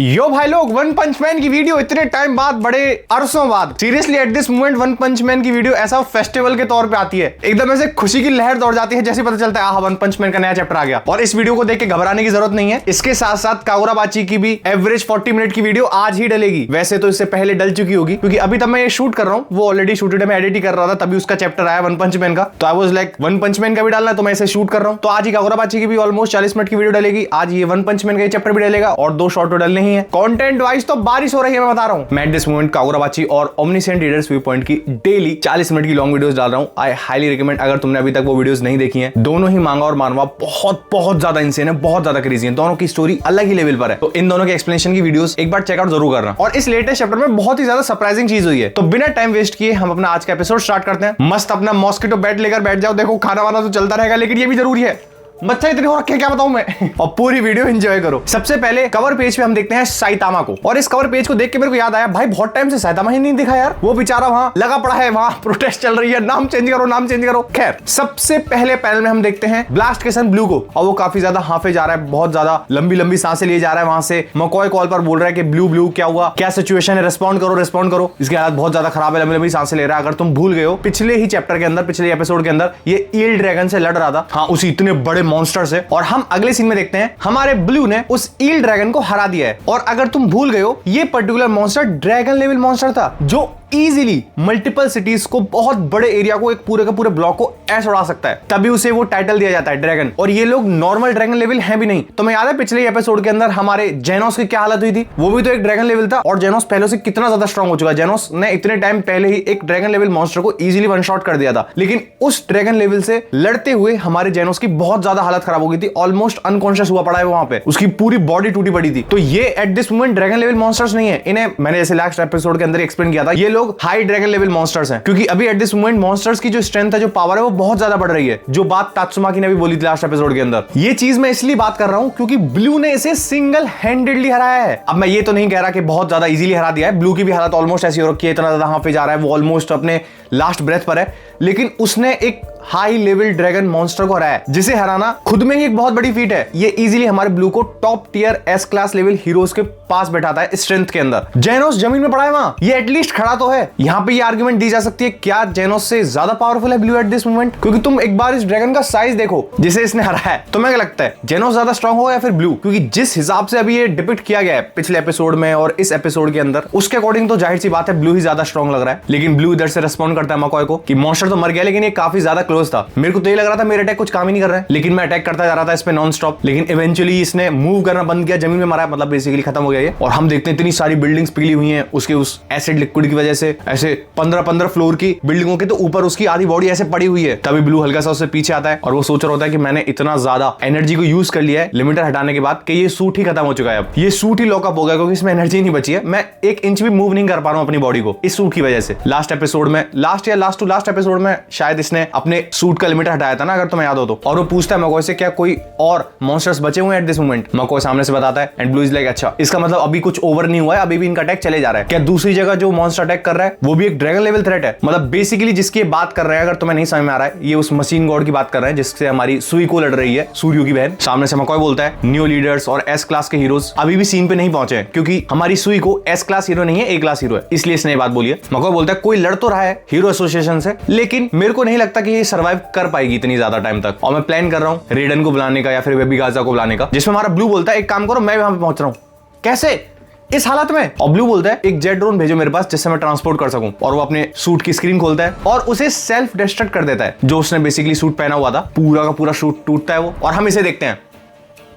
यो भाई लोग, one punch man की वीडियो इतने टाइम बाद, बड़े अरसों बाद, seriously at this moment one punch man की वीडियो ऐसा फेस्टिवल के तौर पे आती है, एकदम ऐसे खुशी की लहर दौड़ जाती है जैसे पता चलता है आहा वन पंच मैन का नया चैप्टर आ गया। और इस वीडियो को देख के घबराने की जरूरत नहीं है। इसके साथ साथ कागुराबाची की भी एवरेज 40 मिनट की वीडियो आज ही डलेगी। वैसे तो इससे पहले डल चुकी होगी क्योंकि अभी तब मैं ये शूट कर रहा हूँ, वो ऑलरेडी शूटेड है, मैं एडिट ही कर रहा था, तभी उसका चैप्टर आया वन पंच मैन का। तो I was like one punch man का भी डालना है तो मैं इसे शूट कर रहा हूँ। तो आज ही कागुराबाची की भी ऑलमोस्ट 40 मिनट की वीडियो डलेगी। आज ये वन पंच मैन का चैप्टर भी डलेगा और 2 शॉर्ट तो डलने ही है। कंटेंट वाइज तो बारिश हो रही है, मैं बता रहा हूँ। मैं एट दिस मोमेंट कागुराबाची और ओमनीसेंट रीडर्स व्यू पॉइंट की डेली 40 मिनट की लॉन्ग वीडियोस डाल रहा हूँ। आई हाईली रिकमेंड, अगर तुमने अभी तक वो वीडियोस नहीं देखी हैं। दोनों ही मांगा और मानवा बहुत ज्यादा इंसेन है, बहुत ज्यादा क्रेजी है। दोनों की स्टोरी अलग ही लेवल पर है, तो इन दोनों के एक्सप्लेनेशन की वीडियोस एक बार चेकआउट जरूर करना। और इस लेटेस्ट चैप्टर में बहुत ही ज्यादा सरप्राइजिंग चीज हुई है। तो बिना टाइम वेस्ट किए हम अपना आज का एपिसोड स्टार्ट करते हैं। मस्त अपना मॉस्किटो बैट लेकर बैठ जाओ। देखो खाना वाना तो चलता रहेगा, लेकिन ये भी जरूरी है। मच्छर इतने हो रखे क्या बताऊं मैं। और पूरी वीडियो एंजॉय करो। सबसे पहले कवर पेज पे हम देखते हैं साइतामा को, और इस कवर पेज को देख के मेरे को याद आया, भाई बहुत टाइम से साइतामा ही नहीं दिखा यार। वो बेचारा वहां लगा पड़ा है, वहां प्रोटेस्ट चल रही है, नाम चेंज करो, नाम चेंज करो। खैर, सबसे पहले पैनल में हम देखते हैं ब्लास्ट के सन ब्लू को, और वो काफी ज्यादा हाफे जा रहा है, बहुत ज्यादा लंबी लंबी सांसें लिए जा रहा है। वहां से मकॉय कॉल पर बोल रहा है कि ब्लू ब्लू क्या हुआ, क्या सिचुएशन है, रिस्पॉन्ड करो रिस्पॉन्ड करो। इसकी हालत बहुत ज्यादा खराब है, लंबी लंबी सांसें ले रहा है। अगर तुम भूल गए हो, पिछले ही चैप्टर के अंदर, पिछले एपिसोड के अंदर ये ईल ड्रैगन से लड़ रहा था, हाँ उसी इतने बड़े मॉन्स्टर से। और हम अगले सीन में देखते हैं हमारे ब्लू ने उस ईल ड्रैगन को हरा दिया है। और अगर तुम भूल गए हो, ये particular monster dragon level monster था जो इजीली मल्टीपल सिटीज को, बहुत बड़े एरिया को, एक पूरे का पूरे ब्लॉक को ऐसे उड़ा सकता है। तभी उसे वो टाइटल दिया जाता है ड्रैगन। और ये लोग नॉर्मल ड्रैगन लेवल हैं भी नहीं। तो मैं याद है पिछले एपिसोड के अंदर हमारे जेनोस की क्या हालत हुई थी, वो भी तो एक ड्रैगन लेवल था। और जेनोस पहले से कितना ज्यादा स्ट्रॉन्ग हो चुका है। जेनोस ने इतने टाइम पहले ही एक ड्रैगन लेवल मॉन्स्टर को इजीली वन शॉट कर दिया था, लेकिन उस ड्रैगन लेवल से लड़ते हुए हमारे जेनोस की बहुत ज्यादा हालत खराब हो गई थी। ऑलमोस्ट अनकॉन्शियस हुआ पड़ा है वहां पे, उसकी पूरी बॉडी टूटी पड़ी थी। तो ये eight this moment dragon level monsters नहीं है। इन्हें मैंने जैसे लास्ट एपिसोड के अंदर एक्सप्लेन किया था, ये लोग हाई ड्रैगन मॉन्स्टर्स हैं, क्योंकि अभी एट दिस मोमेंट मॉन्स्टर्स की जो स्ट्रेंथ है, जो पावर है, वो बहुत ज्यादा बढ़ रही है। जो बात तात्सुमाकी ने भी बोली थी लास्ट एपिसोड के अंदर। ये चीज मैं इसलिए बात कर रहा हूं क्योंकि ब्लू ने इसे सिंगल हैंडेडली हराया है। अब मैं ये तो नहीं कह रहा कि बहुत ज्यादा इजीली हरा दिया है। ब्लू की भी हालत ऑलमोस्ट ऐसी हो रखी है, इतना ज्यादा हां पे जा रहा है, वो ऑलमोस्ट अपने लास्ट ब्रेथ पर है, लेकिन उसने एक हाई लेवल ड्रैगन मॉन्स्टर को हराया, जिसे हराना खुद में ही एक बहुत बड़ी फीट है। ये इजीली हमारे ब्लू को top tier S class level heroes के पास बैठाता है स्ट्रेंथ के अंदर। जेनोस जमीन में पड़ा है वहां, ये एटलीस्ट खड़ा तो है। यहाँ पे ये आर्गुमेंट दी जा सकती है, क्या जेनोस से ज्यादा पावरफुल है ब्लू एट दिस मोमेंट? क्योंकि तुम एक बार इस ड्रैगन का साइज देखो जिसे इसने हराया है। तुम्हें क्या लगता है, जेनोस ज्यादा स्ट्रांग होगा या फिर ब्लू? क्योंकि जिस हिसाब से अभी ये डिपिक्ट किया गया है पिछले एपिसोड में और इस एपिसोड के अंदर, उसके अकॉर्डिंग तो जाहिर सी बात है ब्लू ही ज्यादा स्ट्रांग लग रहा है। लेकिन ब्लू इधर से रिस्पॉन्ड करता है मकॉय को कि मॉन्स्टर तो मर गया, लेकिन ये काफी ज्यादा क्लोज था। मेरे को तो ये लग रहा था मेरा अटैक कुछ काम ही नहीं कर रहा है, लेकिन मैं अटैक करता जा रहा था इस पे नॉन स्टॉप। लेकिन इवेंचुअली इसने मूव करना बंद किया, जमीन में मारा, मतलब बेसिकली खत्म हो गया ये। और हम देखते हैं इतनी सारी बिल्डिंग्स पिघली हुई हैं उसके उस एसिड लिक्विड की वजह से। ऐसे 15 फ्लोर की बिल्डिंगों के तो ऊपर उसकी आधी बॉडी ऐसे पड़ी हुई है। तभी ब्लू हल्का सा उससे पीछे आता है और वो सोच रहा होता है कि मैंने इतना ज्यादा एनर्जी को यूज कर लिया है लिमिटर हटाने के बाद कि ये सूट ही खत्म हो चुका है। अब ये सूट ही लॉकअप हो गया क्योंकि इसमें एनर्जी नहीं बची है। मैं 1 इंच भी मूव नहीं कर पा रहा हूं अपनी बॉडी को इस सूट की वजह से। लास्ट एपिसोड में, लास्ट या लास्ट टू लास्ट एपिसोड में शायद इसने अपने सूट का लिमिटर हटाया था ना, अगर तुम्हें याद हो तो। और वो पूछता है मकॉय से क्या कोई और मॉन्स्टर्स बचे हुए हैं एट दिस मोमेंट? मकॉय सामने से बताता है एंड ब्लू इज लाइक अच्छा, इसका मतलब अभी कुछ ओवर नहीं हुआ है, अभी भी इनका अटैक चले जा रहा है। क्या दूसरी जगह जो मॉन्स्टर अटैक कर रहा है वो भी एक ड्रैगन लेवल थ्रेट है? मतलब बेसिकली जिसकी बात कर रहे हैं, अगर तुम्हें नहीं समझ में आ रहा है, ये उस मशीन गॉड की बात कर रहे हैं जिससे हमारी सुई को लड़ रही है, सूर्य की बहन। सामने से मकॉय बोलता है न्यू लीडर्स और एस क्लास के हीरोज अभी भी सीन पे नहीं पहुंचे हैं, क्योंकि हमारी सुई को एस क्लास हीरो नहीं है, ए क्लास हीरो है, इसलिए इसने बात बोली है। मकॉय बोलता है कोई लड़ तो रहा है हीरो एसोसिएशन से, लेकिन मेरे को नहीं लगता कि ये सर्वाइव कर पाएगी इतनी ज्यादा टाइम तक। और मैं प्लान कर रहा हूँ रेडन को बुलाने का या फिर बेबी गाजा को बुलाने का, जिसमें हमारा ब्लू बोलता है एक काम करो, मैं वहां पे पहुंच रहा हूँ। कैसे इस हालत में? और ब्लू बोलता है एक जेट ड्रोन भेजो मेरे पास जिससे मैं ट्रांसपोर्ट कर सकूं। और वो अपने सूट की स्क्रीन खोलता है और उसे सेल्फ डिस्ट्रक्ट कर देता है। जो उसने बेसिकली सूट पहना हुआ था, पूरा का पूरा सूट टूटता है वो, और हम इसे देखते हैं।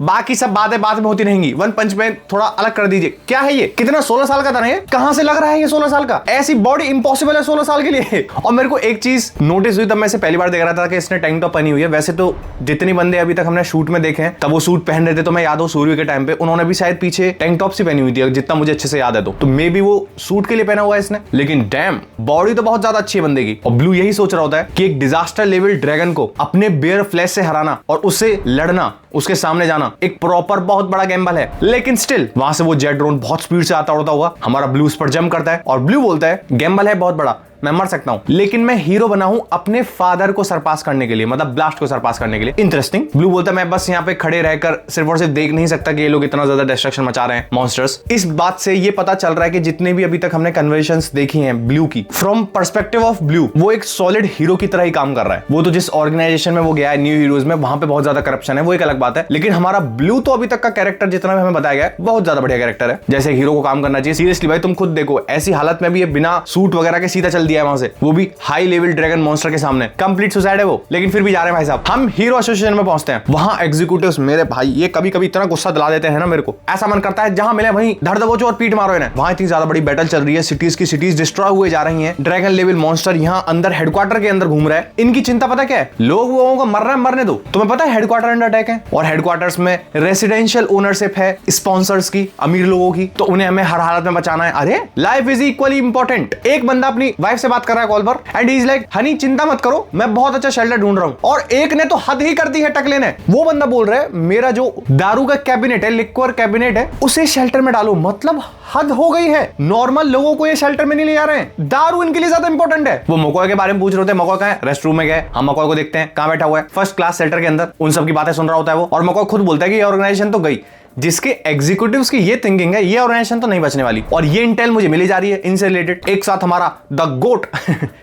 बाकी सब बातें बाद में होती रहेंगी। वन पंच मैन थोड़ा अलग कर दीजिए। क्या है ये? कितना 16 साल का था ना ये? कहां से लग रहा है ये 16 साल का? ऐसी बॉडी इंपॉसिबल है 16 साल के लिए। और मेरे को एक चीज नोटिस हुई, तब मैं इसे पहली बार देख रहा था कि इसने टैंक टॉप पहनी हुई है। वैसे तो जितने बंदे अभी तक हमने शूट में देखे हैं तब वो सूट पहन रहे थे, तो मैं याद हो सूर्य के टाइम पे उन्होंने भी शायद पीछे टैंक टॉप सी पहनी हुई थी, जितना मुझे अच्छे से याद है। तो मे बी वो सूट के लिए पहना हुआ है इसने, लेकिन डैम बॉडी तो बहुत ज्यादा अच्छी है बंदे की। और ब्लू यही सोच रहा होता है कि एक डिजास्टर लेवल ड्रैगन को अपने बेयर फ्लैश से हराना और उससे लड़ना, उसके सामने जाना, एक प्रॉपर बहुत बड़ा गैम्बल है। लेकिन स्टिल वहां से वो जेट ड्रोन बहुत स्पीड से आता उड़ता हुआ हमारा ब्लू उस पर जंप करता है और ब्लू बोलता है गैम्बल है बहुत बड़ा, मैं मर सकता हूं, लेकिन मैं हीरो बना हूं अपने फादर को सरपास करने के लिए, मतलब ब्लास्ट को सरपास करने के लिए। इंटरेस्टिंग। ब्लू बोलता है मैं बस यहाँ पे खड़े रहकर सिर्फ और सिर्फ देख नहीं सकता कि ये लोग इतना ज्यादा डिस्ट्रक्शन मचा रहे हैं मॉन्स्टर्स। इस बात से ये पता चल रहा है कि जितने भी अभी तक हमने कन्वर्सेशंस देखी हैं ब्लू की, फ्रॉम पर्सपेक्टिव ऑफ ब्लू, वो एक सॉलिड हीरो की तरह ही काम कर रहा है। वो तो जिस ऑर्गेनाइजेशन में वो गया है न्यू हीरोज में, वहां पे बहुत ज्यादा करप्शन है, वो एक अलग बात है। लेकिन हमारा ब्लू तो अभी तक का कैरेक्टर जितना भी हमें बताया गया है बहुत ज्यादा बढ़िया कैरेक्टर है, जैसे हीरो को काम करना चाहिए। सीरियसली भाई तुम खुद देखो, ऐसी हालत में भी ये बिना सूट वगैरह के सीधा चल दिया है वहां से, वो भी हाई लेवल ड्रैगन मॉन्स्टर के सामने। कंप्लीट सुसाइड है वो, लेकिन फिर भी जा रहे हैं भाई साहब। हम हीरो एसोसिएशन में पहुंचते हैं, वहां एग्जीक्यूटिव्स मेरे भाई ये कभी कभी इतना गुस्सा दिला देते हैं ना मेरे को, ऐसा मन करता है जहां मिले वहीं धड़ दबोचो और पीट मारो इन्हें। वहां इतनी ज्यादा बड़ी बैटल चल रही है, सिटीज की सिटीज डिस्ट्रॉय हुए जा रही हैं, ड्रैगन लेवल मॉन्स्टर यहां अंदर हेडक्वार्टर के अंदर घूम रहा है। इनकी चिंता पता क्या है, लोगों को मर रहा है मरने दो। तुम्हें पता है हेडक्वार्टर अंडर अटैक है, और हेडक्वार्टर्स में रेसिडेंशियल ओनरशिप है स्पॉन्सर्स की, अमीर लोगों की, तो उन्हें हमें हर हालत में बचाना है। अरे लाइफ इज इक्वली इंपॉर्टेंट। एक बंदा अपनी वाइफ से बात कर रहा है कॉल पर, and he is like Honey चिंता मत करो मैं बहुत अच्छा शेल्टर ढूंढ रहा हूं। और एक ने तो हद ही कर दी है टकले ने, वो बंदा बोल रहा है मेरा जो दारू का कैबिनेट है, लिक्वर कैबिनेट है, उसे शेल्टर में डालो। मतलब हद हो गई है, नॉर्मल लोगों को ये शेल्टर में नहीं ले जा रहे हैं, दारू इनके लिए ज्यादा इंपॉर्टेंट है। वो मकोय के बारे में पूछ रहे थे, मकोय कहां है, रेस्ट रूम में गए। हम मकोय को देखते हैं कहां बैठा हुआ है, फर्स्ट क्लास शेल्टर के अंदर, उन सब की बातें सुन रहा होता है वो। और मकोय खुद बोलता है कि ये ऑर्गेनाइजेशन तो गई, जिसके एग्जीक्यूटिव्स की ये थिंकिंग है ये ऑर्गेनाइजेशन तो नहीं बचने वाली। और ये इंटेल मुझे मिली जा रही है इनसे रिलेटेड। एक साथ हमारा द गोट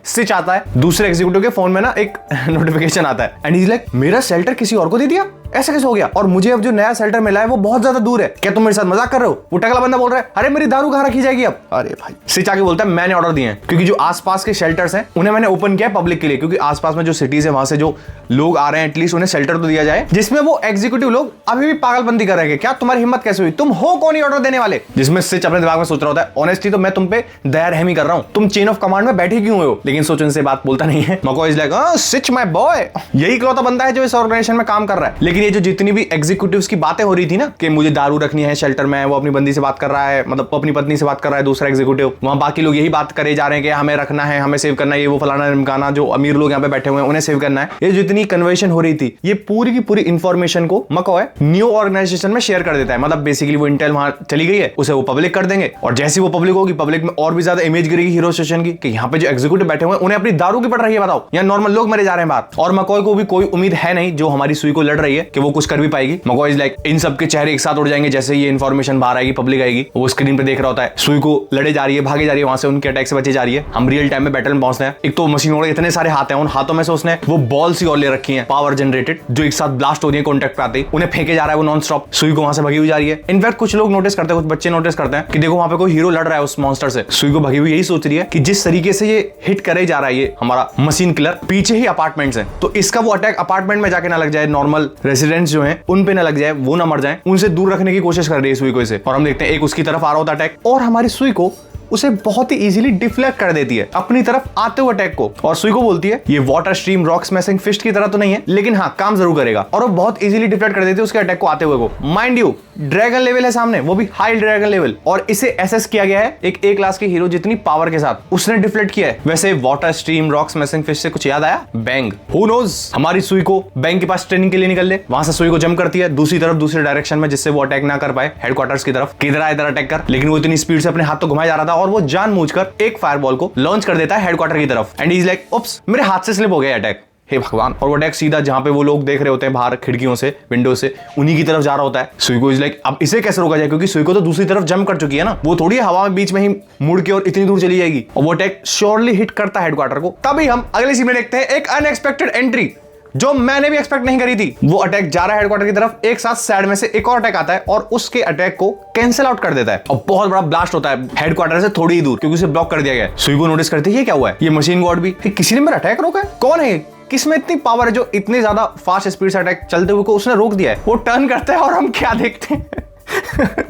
स्विच आता है, दूसरे एग्जीक्यूटिव के फोन में ना एक नोटिफिकेशन आता है, एंड ही इज लाइक मेरा शेल्टर किसी और को दे दिया, ऐसा कैसे हो गया, और मुझे अब जो नया शेल्टर मिला है वो बहुत ज्यादा दूर है, क्या तुम मेरे साथ मजाक कर रहे हो। वो टकला बंदा बोल रहा है अरे मेरी दारू कहां रखी जाएगी अब। अरे भाई स्विच आके बोलता है मैंने ऑर्डर दिए हैं, क्योंकि जो आसपास के शेल्टर्स हैं उन्हें मैंने ओपन किया पब्लिक के लिए, क्योंकि आसपास में जो सिटीज है वहां से जो लोग आ रहे हैं एटलीस्ट उन्हें शेल्टर तो दिया जाए। जिसमें वो एग्जीक्यूटिव लोग अभी भी पागलबंदी कर रहे हैं, क्या तुम्हारी हिम्मत कैसे हुई, तुम हो कौन ही ऑर्डर देने वाले। जिसमें स्विच अपने दिमाग में सोच रहा होता है ऑनेस्टली तो मैं तुम पे दया रहमी कर रहा हूं, तुम चेन ऑफ कमांड में बैठे क्यों हो। लेकिन सोच उनसे बात बोलता नहीं है। मकोय is like switch my boy, यही इकलौता बंदा है जो इस ऑर्गेनाइजेशन में काम कर रहा है। लेकिन ये जो जितनी भी एग्जीक्यूटिव्स की बातें हो रही थी ना कि मुझे दारू रखनी है शेल्टर में, वो अपनी बंदी से बात कर रहा है, मतलब वो अपनी पत्नी से बात कर रहा है दूसरा एग्जीक्यूटिव, वहां बाकी लोग यही बात करे जा रहे हैं कि हमें रखना है, हमें सेव करना है, ये वो फलाना ढिमकाना, जो अमीर लोग यहाँ पे बैठे हुए हैं उन्हें सेव करना है। ये जितनी कन्वर्सेशन हो रही थी ये पूरी की पूरी इंफॉर्मेशन को मकोय न्यू ऑर्गेनाइजेशन में शेयर कर देता है। मतलब बेसिकली वो इंटेल वहां चली गई है, उसे वो पब्लिक कर देंगे, और जैसी वो पब्लिक होगी पब्लिक में और भी ज्यादा इमेज गिरेगी हीरो स्टेशन की कि यहाँ पे जो एग्जीक्यूटिव बैठे हुए हैं उन्हें अपनी दारू की पड़ रही है, बताओ या नॉर्मल लोग मरे जा रहे हैं बाहर। और मकोय को भी कोई उम्मीद है नहीं जो हमारी सुई को लड़ रही है कि वो कुछ कर भी पाएगी। मकोय इज लाइक इन सबके चेहरे एक साथ उड़ जाएंगे जैसे ये इन्फॉर्मेशन बाहर आएगी, पब्लिक आएगी। वो स्क्रीन पे देख रहा होता है सुई को लड़े जा रही है, भागे जा रही है, वहां से उनके अटैक से बची जा रही है। हम रियल टाइम में बैटल में पहुंचते हैं। एक तो मशीन और इतने सारे हाथ हैं, उन हाथों में से उसने वो बॉल सी और ले रखी है पावर जनरेटेड, जो एक साथ ब्लास्ट हो रही है कॉन्टेक्ट पे आते ही, उन्हें फेंके जा रहा है वो नॉन स्टॉप। सुई को वहां से भगी हुई जा रही है। इनफैक्ट कुछ लोग नोटिस करते हैं, कुछ बच्चे नोटिस करते हैं कि देखो वहां पे कोई हीरो लड़ रहा है उस मॉन्स्टर से, सुई को भगी हुई यही सोच रही है कि जिस तरीके से ये हिट करे जा रहा है ये हमारा मशीन किलर, पीछे ही अपार्टमेंट्स हैं, तो इसका वो अटैक अपार्टमेंट में जाके ना लग जाए, नॉर्मल रेसिडेंट्स जो हैं उन पे ना लग जाए, वो ना मर जाए, उनसे दूर रखने की कोशिश कर रही है सुई को इसे। और हम देखते हैं एक उसकी तरफ आ रहा होता अटैक, और हमारी सुई को उसे बहुत ही इजीली डिफ्लेक्ट कर देती है अपनी तरफ आते हुए अटैक को, और सुई को बोलती है ये water stream rock smashing fist की तरह तो नहीं है लेकिन हाँ काम जरूर करेगा, और वो बहुत इजीली डिफ्लेक्ट कर देती है उसके अटैक को आते हुए को। माइंड यू ड्रैगन लेवल है सामने, वो भी हाई ड्रैगन लेवल, और इसे एसेस किया गया है एक ए क्लास के हीरो जितनी पावर के साथ उसने डिफ्लेक्ट किया है। वैसे water stream rock smashing fist से कुछ याद आया, बैंग, हु नोज हमारी सुई को बैंक के पास ट्रेनिंग के लिए निकल ले, वहां से सुई को जंप करती है दूसरी तरफ दूसरे डायरेक्शन में, जिससे वो अटैक ना कर पाए हेडक्वार्टर्स की तरफ, किधर आए इधर अटैक कर। लेकिन वो इतनी स्पीड से अपने हाथ तो घुमाया जा रहा था और वो जानबूझकर एक फायरबॉल को लॉन्च कर देता है हेडक्वार्टर की तरफ, एंड ही इज लाइक उप्स मेरे हाथ से स्लिप हो गया अटैक, हे भगवान। और वो अटैक सीधा जहां पे वो लोग देख रहे होते हैं बाहर खिड़कियों से, विंडो से, उन्हीं की तरफ जा रहा होता है। सुई को इज लाइक अब इसे कैसे रोका जाए, क्योंकि सुई को तो दूसरी तरफ जंप कर चुकी है ना, वो थोड़ी हवा में बीच में ही मुड़ के और इतनी दूर चली जाएगी, और वो अटैक श्योरली हिट करता है हेडक्वार्टर को। तभी हम अगले सीन में देखते हैं एक अनएक्सपेक्टेड एंट्री जो मैंने भी एक्सपेक्ट नहीं करी थी। वो अटैक जा रहा है हेडक्वार्टर की तरफ, एक साथ साइड में से एक और अटैक आता है और उसके अटैक को कैंसिल आउट कर देता है, और बहुत बड़ा ब्लास्ट होता है हेडक्वार्टर से थोड़ी ही दूर, क्योंकि उसे ब्लॉक कर दिया गया है। सुई को नोटिस करते ये क्या हुआ है, ये मशीन गॉड भी, किसी ने मेरा अटैक रोका है, कौन है, किसमें इतनी पावर है जो इतने ज्यादा फास्ट स्पीड से अटैक चलते हुए को उसने रोक दिया है। वो टर्न करता है और हम क्या देखते हैं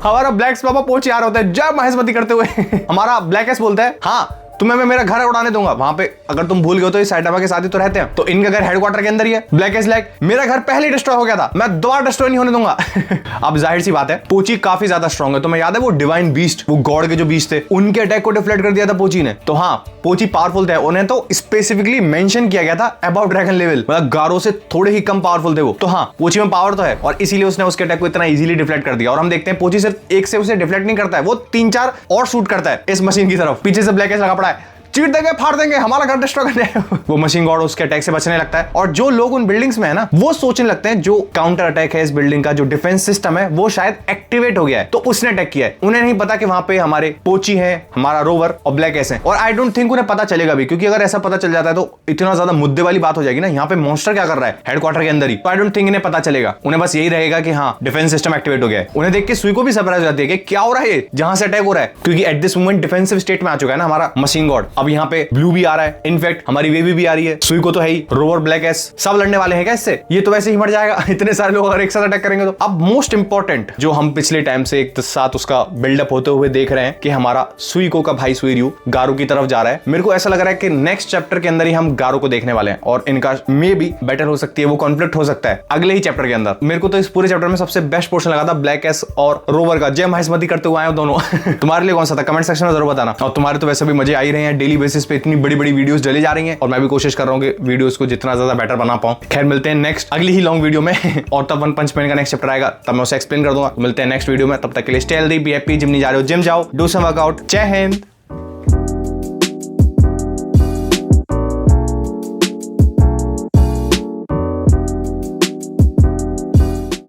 हमारा ब्लैक बाबा पोच आ रहा होता है जय महेशमती करते हुए हमारा ब्लैक एस बोलता है हाँ तुम्हें मैं मेरा घर उड़ाने दूंगा, वहां पे अगर तुम भूल गए तो ये साइटामा के साथ ही तो रहते हैं, तो इनका घर हेडक्वार्टर के अंदर ही है। ब्लैक इज लाइक मेरा घर पहले डिस्ट्रॉय हो गया था, मैं दोबारा डिस्ट्रॉय नहीं होने दूंगा अब जाहिर सी बात है पोची काफी ज्यादा स्ट्रॉन्ग है, तुम्हें याद है वो डिवाइन बीस्ट, वो गॉड के जो बीस्ट थे उनके अटैक को डिफ्लेक्ट कर दिया था पोची ने। तो हाँ पोची पावरफुल थे, उन्हें तो स्पेसिफिकली मेंशन किया गया था अबाउट ड्रैगन लेवल, मतलब गारो से थोड़े ही कम पावरफुल थे वो। तो हाँ पोची में पावर तो है और इसीलिए उसने उसके अटैक को इतना इजीली डिफ्लेक्ट कर दिया। और हम देखते हैं पोची सिर्फ एक से उसे डिफ्लेक्ट नहीं करता है, वो 3-4 और शूट करता है इस मशीन की तरफ, पीछे से ब्लैक एस लगा पड़ा है, चीर देंगे, फाड़ देंगे, हमारा घर डिस्ट्रॉय करने। वो मशीन गॉड उसके अटैक से बचने लगता है और जो लोग उन बिल्डिंग्स में है ना वो सोचने लगते हैं जो काउंटर अटैक है इस बिल्डिंग का, जो डिफेंस सिस्टम है वो शायद एक्टिवेट हो गया है तो उसने अटैक किया है। उन्हें नहीं पता कि वहां पे हमारे पोची है, हमारा रोवर और ब्लैक एस है। और आई डोंट थिंक उन्हें पता चलेगा भी, क्योंकि अगर ऐसा पता चल जाता है तो इतना ज्यादा मुद्दे वाली बात हो जाएगी ना, यहाँ पे मॉन्स्टर क्या कर रहा है हेडक्वार्टर के अंदर ही। तो आई डोंट थिंक इन्हें पता चलेगा, उन्हें बस यही रहेगा कि हाँ डिफेंस सिस्टम एक्टिवेट हो गया है। उन्हें देख के सुई को भी सरप्राइज हो जाती है कि क्या हो रहा है, जहां से अटैक हो रहा है, क्योंकि eight this moment defensive state में आ चुका है ना हमारा मशीन गॉड। अब यहाँ पे ब्लू भी आ रहा है, इनफैक्ट हमारी वेवी भी आ रही है, सुई को तो है ही, रोवर ब्लैक एस सब लड़ने वाले हैं क्या इससे, ये तो वैसे ही मर जाएगा इतने सारे लोग अगर एक साथ अटैक करेंगे तो। अब मोस्ट इंपॉर्टेंट जो हम पिछले टाइम से एक साथ उसका बिल्डअप होते हुए देख रहे हैं कि हमारा सुईको का भाई सुईरयू गारो की तरफ जा रहा है। मेरे को ऐसा लग रहा है कि नेक्स्ट चैप्टर के अंदर ही हम गारो को देखने वाले हैं और इनका मे बी बैटल हो सकती है, वो कॉन्फ्लिक्ट हो सकता है अगले ही चैप्टर के अंदर। मेरे को तो इस पूरे चैप्टर में सबसे बेस्ट पोर्शन लगा था ब्लैक एस और रोवर का, जय महेशमती करते हुए आए दोनों। तुम्हारे लिए कौन सा था कमेंट सेक्शन में जरूर बताना। और तुम्हारे तो वैसे भी मजे आ ही रहे हैं, डेली बेसिस पे इतनी बड़ी बड़ी वीडियोस डली जा रही हैं और मैं भी कोशिश कर रहा हूँ कि वीडियोस को जितना ज्यादा बेटर बना पाऊं। खैर मिलते हैं नेक्स्ट अगली ही लॉन्ग वीडियो में और तब वन पंच मैन का नेक्स्ट चैप्टर आएगा तब मैं उसे एक्सप्लेन कर दूंगा। मिलते हैं नेक्स्ट वीडियो में, तब तक के लिए stay healthy, be happy, gym नहीं जा रहे हो जिम जाओ, डू सम वर्कआउट। जय हिंद।